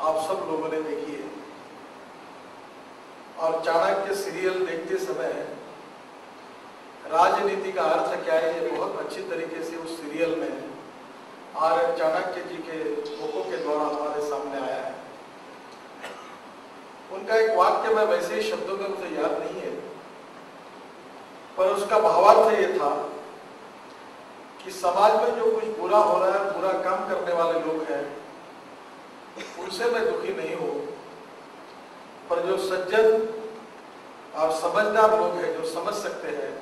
आप सब लोगों ने देखी है। और चाणक्य सीरियल देखते समय राजनीति का अर्थ क्या है ये बहुत अच्छी तरीके से उस सीरियल में आर्य चाणक्य जी के मुखों के द्वारा हमारे सामने आया है। उनका एक वाक्य मैं वैसे ही शब्दों में मुझे याद नहीं है, पर उसका भावार्थ ये था कि समाज में जो कुछ बुरा हो रहा है, बुरा काम करने वाले लोग हैं, उनसे मैं दुखी नहीं हूं, पर जो सज्जन और समझदार लोग हैं, जो समझ सकते हैं,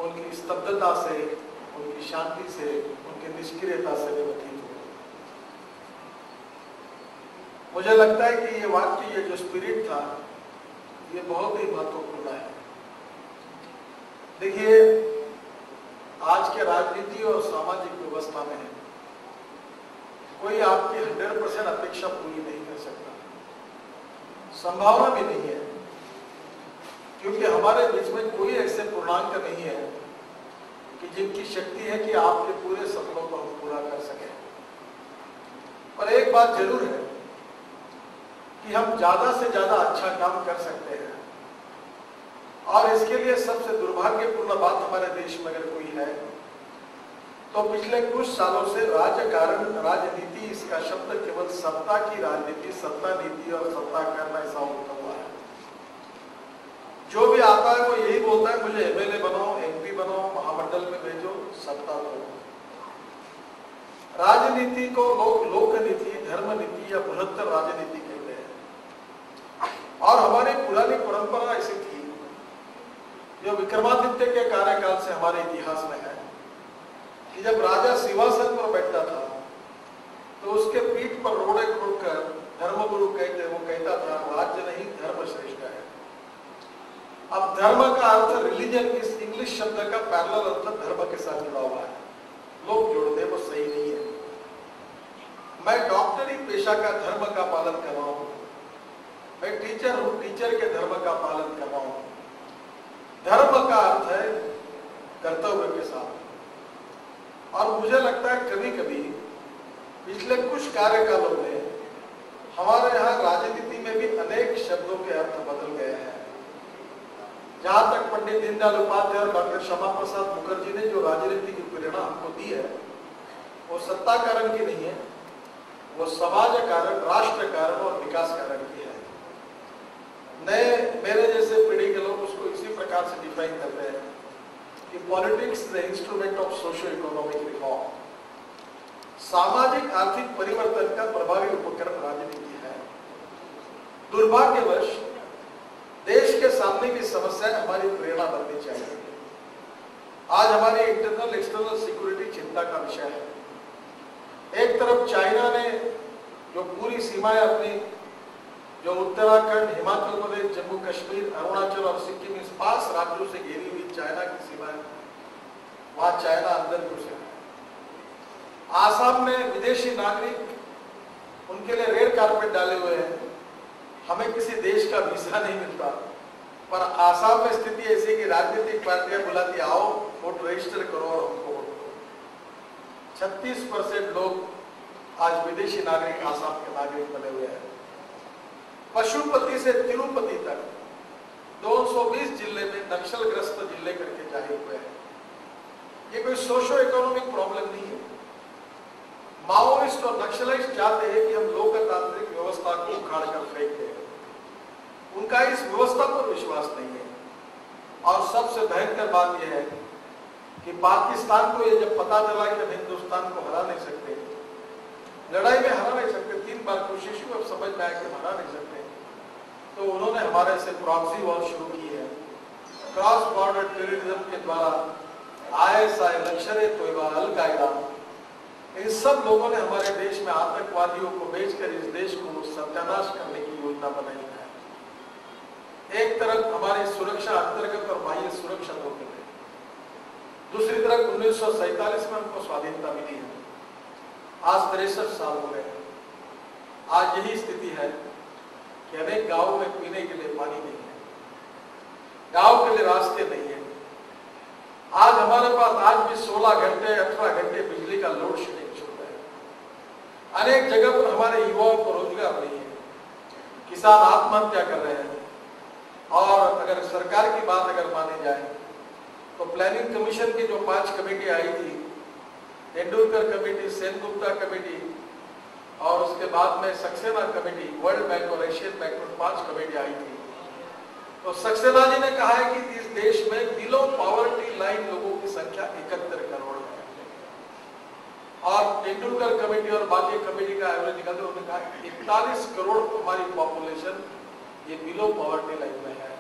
उनकी स्तब्धता से, उनकी शांति से, उनकी निष्क्रियता से मैं व्यथित हूं। मुझे लगता है कि ये वाक्य, ये जो स्पिरिट था, ये बहुत ही महत्वपूर्ण है। देखिए, आज के राजनीति और सामाजिक व्यवस्था में कोई आपकी 100% अपेक्षा पूरी नहीं कर सकता, संभावना भी नहीं है, क्योंकि हमारे बीच में कोई ऐसे पूर्णांक नहीं है कि जिनकी शक्ति है कि आपके पूरे सपनों को हम पूरा कर सकें। पर एक बात जरूर है कि हम ज्यादा से ज्यादा अच्छा काम कर सकते हैं, और इसके लिए सबसे दुर्भाग्यपूर्ण बात हमारे देश में अगर कोई है तो पिछले कुछ सालों से राजकारण, राजनीति, इसका शब्द केवल सत्ता की राजनीति, सत्ता नीति और सत्ता करना ऐसा होता हुआ है। जो भी आता है वो यही बोलता है मुझे एमएलए बनाओ, एमपी बनाओ, महामंडल में भेजो, सत्ता दो। राजनीति को लोग लोक नीति, धर्म नीति या बृहत्तर राजनीति कहते हैं। और हमारी पुरानी परंपरा ऐसी थी, जो विक्रमादित्य के कार्यकाल से हमारे इतिहास में है, कि जब राजा सिंहासन पर बैठता था तो उसके पीठ पर रोड़े खोलकर धर्मगुरु कहते, वो कहता था राज्य नहीं धर्म श्रेष्ठ है। अब धर्म का अर्थ रिलीजन, इस इंग्लिश शब्द का पैरेलल अर्थ धर्म के साथ जुड़ा हुआ है। लोग जोड़ते, वो सही नहीं है। मैं डॉक्टरी पेशा का धर्म का पालन कर रहा हूं, मैं टीचर हूं, टीचर के धर्म का पालन कर रहा हूं। धर्म का अर्थ है कर्तव्य के साथ। और मुझे लगता है कभी कभी पिछले कुछ कार्यकालों में हमारे यहाँ राजनीति में भी अनेक शब्दों के अर्थ बदल गए हैं। जहां तक पंडित दीनदयाल उपाध्याय और डॉक्टर श्यामा प्रसाद मुखर्जी ने जो राजनीति की प्रेरणा हमको दी है, वो सत्ता कारण की नहीं है, वो समाज कारण, राष्ट्र कारण और विकास कारण की है। नए मेरे जैसे पीढ़ी के लोग उसको इसी प्रकार से डिफाइन करते हैं कि politics the instrument of socio economic reform. सामाजिक आर्थिक परिवर्तन का प्रभावी उपकरण राजनीति है। दुर्भाग्यवश देश के सामने की समस्या हमारी प्रेरणा बननी चाहिए। आज हमारी इंटरनल एक्सटर्नल सिक्योरिटी चिंता का विषय है। एक तरफ चाइना ने जो पूरी सीमाएं अपनी, जो उत्तराखंड, हिमाचल प्रदेश, जम्मू कश्मीर, अरुणाचल और सिक्किम, इस 5 राज्यों से घेरी हुई चाइना की सीमा है, वहां चाइना अंदर घुसे। आसाम में विदेशी नागरिक, उनके लिए रेड कारपेट डाले हुए हैं। हमें किसी देश का वीजा नहीं मिलता, पर आसाम में स्थिति ऐसी कि राजनीतिक पार्टियां बुलाती, आओ वोट रजिस्टर करो और हमको वोट दो। 36% लोग आज विदेशी नागरिक आसाम के नागरिक बने हुए हैं। पशुपति से तिरुपति तक 220 जिले में नक्सलग्रस्त जिले करके जाहिर हुए हैं। ये कोई सोशो इकोनॉमिक प्रॉब्लम नहीं है। माओइस्ट और नक्सलाइस्ट चाहते हैं कि हम लोकतांत्रिक व्यवस्था को उखाड़ कर फेंक दें। उनका इस व्यवस्था पर विश्वास नहीं है। और सबसे भयंकर बात यह है कि पाकिस्तान को ये जब पता चला कि हम हिंदुस्तान को हरा नहीं सकते, लड़ाई में हरा नहीं सकते, 3 बार कोशिश हुई, अब समझ में आया कि हरा नहीं सकते, तो उन्होंने हमारे से प्रॉक्सी वॉर शुरू की है। क्रॉस बॉर्डर टेररिज्म के द्वारा आईएसआई, लश्कर-ए-तोयबा, अल-कायदा, इन सब लोगों ने हमारे देश में आतंकवादियों को भेजकर इस देश को सत्यानाश करने की योजना बनाई है। एक तरफ हमारी सुरक्षा अंतर्गत और बाह्य सुरक्षा दो है, दूसरी तरफ 1947 में हमको स्वाधीनता मिली है। आज 63 साल हो गए। आज यही स्थिति है कि अनेक गांवों में पीने के लिए पानी नहीं है, गांव के लिए रास्ते नहीं है। आज हमारे पास आज भी 16 घंटे 18 घंटे बिजली का लोड शेडिंग चल रहा है। अनेक जगह पर हमारे युवाओं को रोजगार किसान आत्महत्या कर रहे हैं। और अगर सरकार की बात अगर मानी जाए तो प्लानिंग कमीशन की जो 5 कमेटी आई थी, तेंदुलकर कमेटी, सेनगुप्ता कमेटी और उसके बाद में सक्सेना कमेटी, वर्ल्ड बैंक और एशियन बैंक में 5 कमेटी आई थी। तो सक्सेना जी ने कहा है कि इस देश में बिलो पॉवर्टी लाइन लोगों की संख्या 71 करोड़ है। और तेंदुलकर कमेटी और बाकी कमेटी का एवरेज निकालते उन्होंने कहा 41 करोड़ हमारी पॉपुलेशन ये बिलो पॉवर्टी लाइन में है,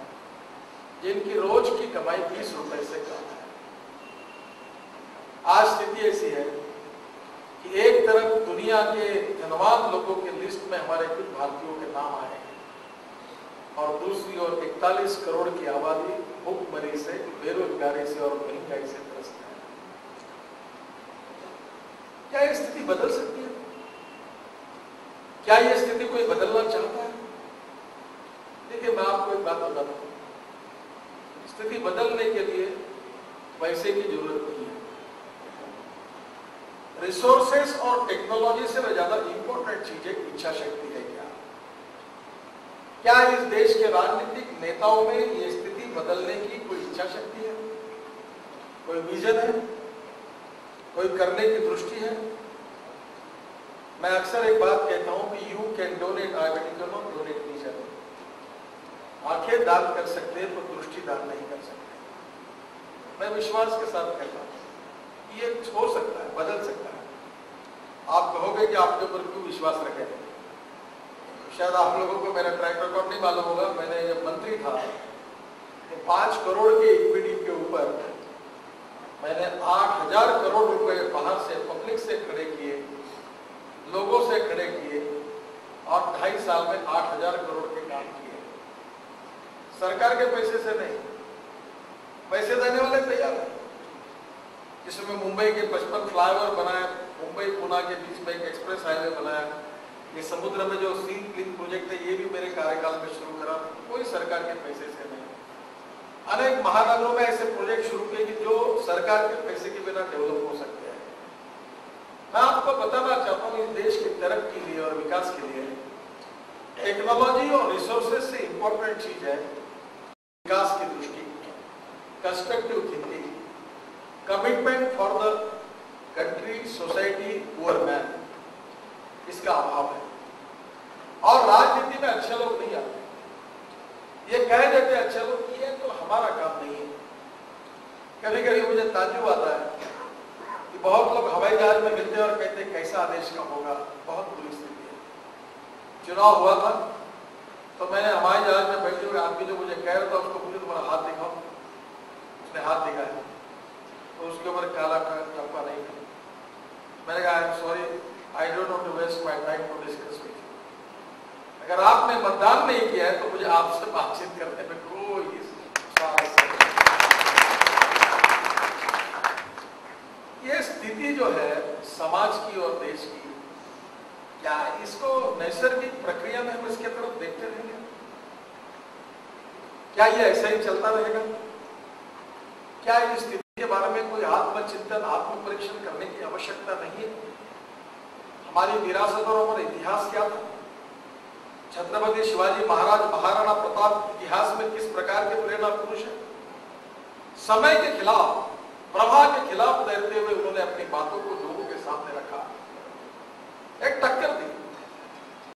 जिनकी रोज की कमाई 20 रुपए से कम है। आज स्थिति ऐसी है कि एक तरफ दुनिया के धनवान लोगों के लिस्ट में हमारे कुछ भारतीयों के नाम आए हैं और दूसरी ओर 41 करोड़ की आबादी भूखमरी से, बेरोजगारी से और महंगाई से त्रस्त है। क्या ये स्थिति बदल सकती है? क्या ये स्थिति कोई बदलना चाहता है? देखिए, मैं आपको एक बात बताता हूं, स्थिति बदलने के लिए पैसे की जरूरत नहीं है। रिसोर्सेस और टेक्नोलॉजी से ज्यादा इंपॉर्टेंट चीज है इच्छा शक्ति है। क्या इस देश के राजनीतिक नेताओं में ये स्थिति बदलने की कोई इच्छा शक्ति है, कोई विजन है, कोई करने की दृष्टि है? मैं अक्सर एक बात कहता हूं कि you can donate donate vision. आंखें दान कर सकते हैं तो दृष्टि दान नहीं कर सकते। मैं विश्वास के साथ कहता हूं ये हो सकता है, बदल सकता है। आप कहोगे कि आपके ऊपर क्यों विश्वास रखें? शायद आप लोगों को मेरा ट्रैक रिकॉर्ड नहीं मालूम होगा। मैंने जब मंत्री था तो 5 करोड़ के इक्विटी के ऊपर मैंने 8,000 करोड़ रुपए बाहर से, पब्लिक से खड़े किए, लोगों से खड़े किए और 2.5 साल में 8,000 करोड़ के काम किए। सरकार के पैसे से नहीं, पैसे देने वाले तैयार है। जिसमें मुंबई के 55 फ्लाईओवर बनाए, मुंबई पुणे के बीच में एक एक्सप्रेस हाईवे बनाया, ये समुद्र में जो सी प्लेन प्रोजेक्ट है ये भी मेरे कार्यकाल में शुरू करा, कोई सरकार के पैसे से नहीं। अनेक महानगरों में ऐसे प्रोजेक्ट शुरू किए कि जो सरकार के पैसे के बिना डेवलप हो सकते हैं। मैं आपको बताना चाहता हूँ इस देश की तरक्की के लिए और विकास के लिए टेक्नोलॉजी और रिसोर्सेज से इंपॉर्टेंट चीज है विकास की दृष्टि, constructive thinking, commitment for the country, society, poor man, इसका अभाव है। और राजनीति में अच्छे लोग नहीं आते, ये कह देते अच्छे लोग, ये तो हमारा काम नहीं है। कभी कभी मुझे ताज्जुब आता है कि बहुत लोग हवाई जहाज में मिलते हैं और कहते हैं कैसा आदेश का होगा, बहुत बुरी स्थिति है। चुनाव हुआ था तो मैंने हवाई जहाज में बैठे हुए आदमी जो मुझे कह रहा था उसको पूछा तुम्हारा हाथ दिखाओ, उसने हाथ दिखाया तो उसके ऊपर काला टप्पा नहीं था। मैंने कहा I am sorry, I don't want to waste my time to discuss with you. अगर आपने मतदान नहीं किया है तो मुझे आपसे बातचीत करने में कोई स्वागत नहीं। ये स्थिति जो है समाज की और देश की, क्या इसको नैसर्गिक प्रक्रिया में हम इसके तरफ देखते रहेंगे? क्या ये ऐसा ही चलता रहेगा? क्या इस स्थिति के बारे में कोई आत्मचिंतन, आत्म परीक्षण करने की आवश्यकता नहीं है? हमारी विरासत और हमारा इतिहास क्या था? छत्रपति शिवाजी महाराज, महाराणा प्रताप इतिहास में किस प्रकार के प्रेरणा पुरुष है? समय के खिलाफ, प्रवाह के खिलाफ तैरते हुए उन्होंने अपनी बातों को लोगों के सामने रखा, एक टक्कर दी।